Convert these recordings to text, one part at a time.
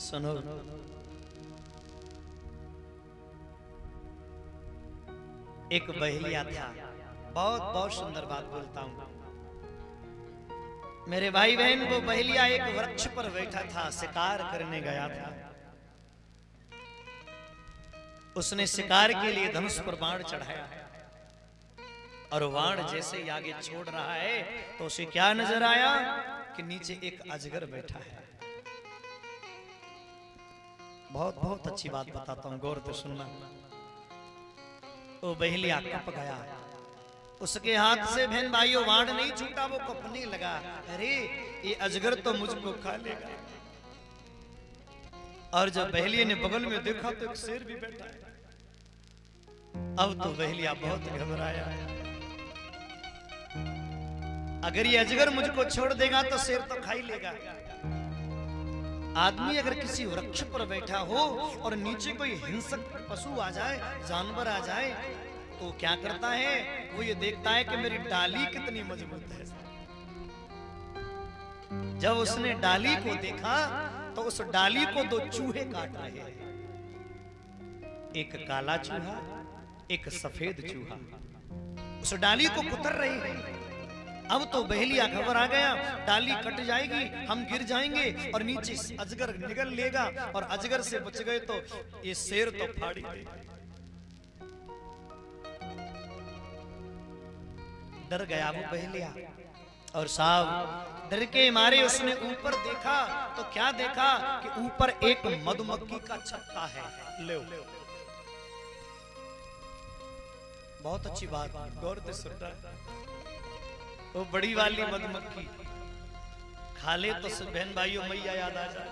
सुनो, एक बहेलिया था। बहुत बहुत सुंदर बात बोलता हूं मेरे भाई बहन। वो बहेलिया एक वृक्ष पर बैठा था, शिकार करने गया था। उसने शिकार के लिए धनुष पर बाण चढ़ाया और बाण जैसे ही आगे छोड़ रहा है तो उसे क्या नजर आया कि नीचे एक अजगर बैठा है। बहुत बहुत अच्छी बात बताता हूं, गौर से सुनना। वो बहेलिया कप गया, उसके हाथ से बहन भाइयों बाण नहीं छूटा, वो कपने लगा। अरे ये अजगर तो मुझको खा लेगा। और जब बहेलिया ने बगल में देखा तो एक शेर भी बैठा है। अब तो बहेलिया बहुत घबराया। अगर ये अजगर मुझको छोड़ देगा तो शेर तो खा ही लेगा। आदमी अगर किसी वृक्ष पर बैठा हो और नीचे कोई हिंसक पशु आ जाए, जानवर आ जाए, तो क्या करता है? वो ये देखता है कि मेरी डाली कितनी मजबूत है। जब उसने डाली को देखा तो उस डाली को दो चूहे काट रहे हैं, एक काला चूहा, एक सफेद चूहा। उस डाली को कुतर रहे हैं। अब तो बहेलिया घबरा गया, डाली कट जाएगी, हम गिर जाएंगे और नीचे अजगर निगल लेगा, और अजगर से बच गए तो ये शेर तो फाड़ी देगा। डर गया वो बहेलिया, और साहब डर के मारे उसने ऊपर देखा तो क्या देखा कि ऊपर एक मधुमक्खी का छत्ता है। ले बहुत अच्छी बात, गौर से सुनना। वो बड़ी वाली मधुमक्खी खा ले तो बहन भाइयों मैया याद आ जाए।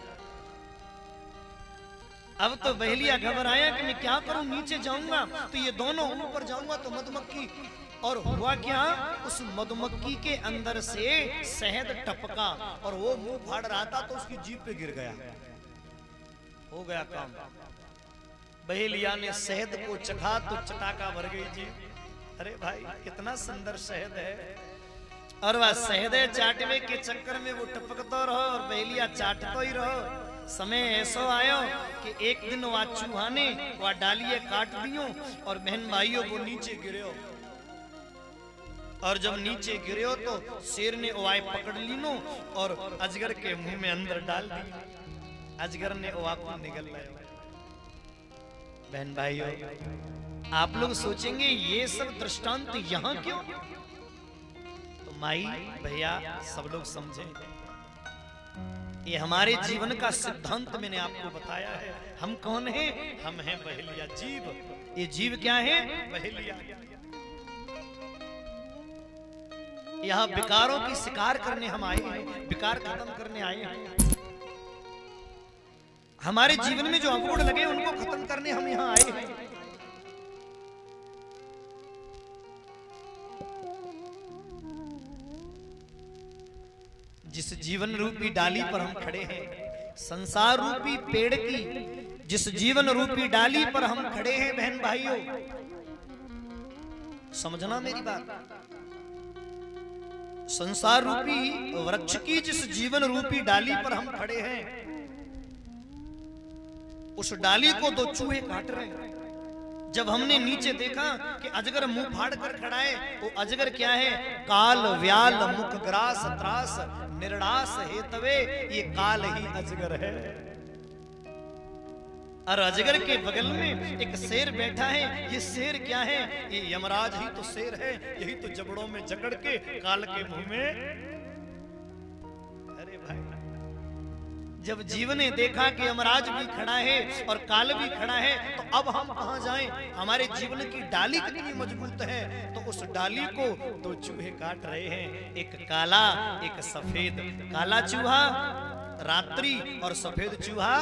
अब तो बहेलिया घबराया कि मैं क्या करूं, नीचे जाऊंगा तो ये दोनों, ऊपर जाऊंगा तो मधुमक्खी। और हुआ क्या, उस मधुमक्खी के अंदर से शहद टपका और वो मुंह फाड़ रहा था तो उसकी जीभ पे गिर गया। हो गया काम। बहेलिया ने शहद को चखा तो चटाका भर गई जीभ। अरे भाई कितना सुंदर शहद है। और वह शहद चाटने के चक्कर में वो टपकता रहो और बहेलिया चाटतो ही रहो। समय ऐसा आयो कि एक दिन वह चूहा ने वह डालियां काट दियो और बहन भाइयों वो नीचे गिरे। और जब नीचे गिरे तो शेर ने ओवाई पकड़ ली नो और अजगर के मुंह में अंदर डाल दी। अजगर ने ओवा को निगल लिया। बहन भाइयों, आप लोग सोचेंगे ये सब दृष्टांत यहाँ क्यों? तो माई भैया सब लोग समझे, ये हमारे जीवन का सिद्धांत मैंने आपको बताया है। हम कौन हैं? हम हैं बहेलिया, जीव। ये जीव क्या है? बहेलिया। यहाँ विकारों की शिकार करने हम आए हैं, विकार खत्म करने आए हैं। हमारे जीवन में जो अवगुण लगे उनको खत्म करने हम यहाँ आए हैं। जिस जीवन रूपी डाली पर हम खड़े हैं, संसार रूपी पेड़ की जिस जीवन रूपी डाली पर हम खड़े हैं बहन भाइयों, समझना मेरी बात। संसार रूपी वृक्ष की जिस जीवन रूपी डाली पर हम खड़े हैं, उस डाली को दो चूहे काट रहे हैं। जब हमने नीचे देखा कि अजगर मुंह फाड़ कर खड़ा है, वो अजगर क्या है? काल व्याल मुख ग्रास त्रास निर्णास हेतवे, ये काल ही अजगर है। और अजगर के बगल में एक शेर बैठा है। ये शेर क्या है? ये यमराज ही तो शेर है। यही तो जबड़ों में जकड़ के काल के मुंह में। अरे भाई, जब जीव ने देखा कि यमराज भी खड़ा है और काल भी खड़ा है, तो अब हम कहां जाएं? हमारे जीवन की डाली कितनी मजबूत है। तो उस डाली को दो चूहे काट रहे हैं, एक काला एक सफेद। काला चूहा रात्रि और सफेद चूहा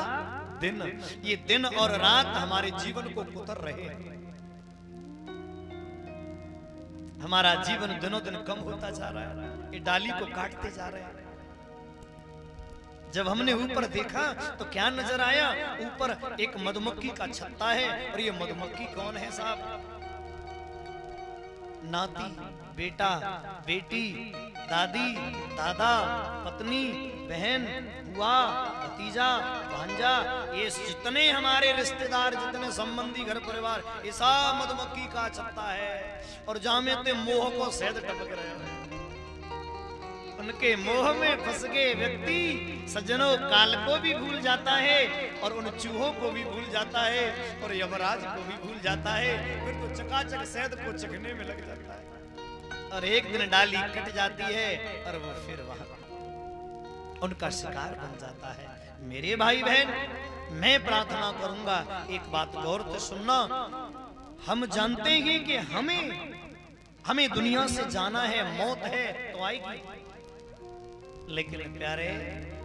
दिन। ये दिन और रात हमारे जीवन को कुतर रहे हैं। हमारा जीवन दिनों दिन कम होता जा रहा है, ये डाली को काटते जा रहे हैं। जब हमने ऊपर देखा तो क्या नजर आया? ऊपर एक मधुमक्खी का छत्ता है। और ये मधुमक्खी कौन है साहब? नाती, बेटा, बेटी, दादी, दादा, पत्नी, बहन, बुआ, भतीजा, भांजा, ये जितने हमारे रिश्तेदार, जितने संबंधी, घर परिवार, ये सब मधुमक्खी का छत्ता है। और जामे ते मोह को शहद टपक रहे हैं। उनके मोह में फंस गए व्यक्ति सज्जनों काल को भी भूल जाता है और उन चूहों को भी भूल जाता है और यमराज को भी भूल जाता है। फिर तो चकाचक शहद को चखने में लग जाता है और एक दिन डाली कट जाती है और वो फिर वहां उनका शिकार बन जाता है। मेरे भाई बहन, मैं प्रार्थना करूंगा, एक बात गौर से सुनना। हम जानते हैं कि हमें दुनिया से जाना है, मौत है तो आएगी, लेकिन प्यारे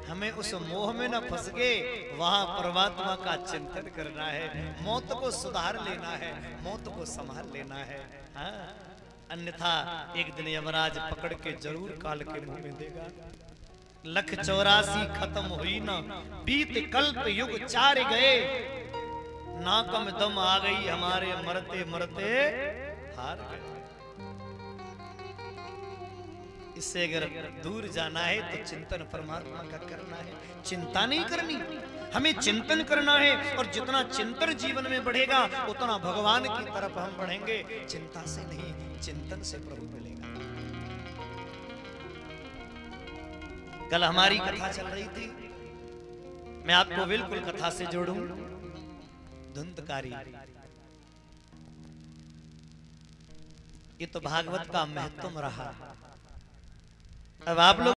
हमें उस मोह में न फंस गए, वहां परमात्मा का चिंतन करना है, मौत को सुधार लेना है, मौत को संभाल लेना है। हाँ? अन्यथा एक दिन यमराज पकड़ के जरूर काल के मुंह में देगा। 184 खत्म हुई ना, बीत कल्प युग 4 गए, नाकम दम आ गई हमारे, मरते मरते हार गए। इससे अगर दूर जाना है तो चिंतन परमात्मा का करना है, चिंता नहीं करनी, हमें चिंतन करना है। और जितना चिंतन जीवन में बढ़ेगा उतना भगवान की तरफ हम बढ़ेंगे। चिंता से नहीं, चिंतन से प्रभु मिलेगा। कल हमारी कथा चल रही थी, मैं आपको बिल्कुल कथा से जोड़ूं। धुंधकारी, ये तो भागवत का महत्व रहा। अब आप लोग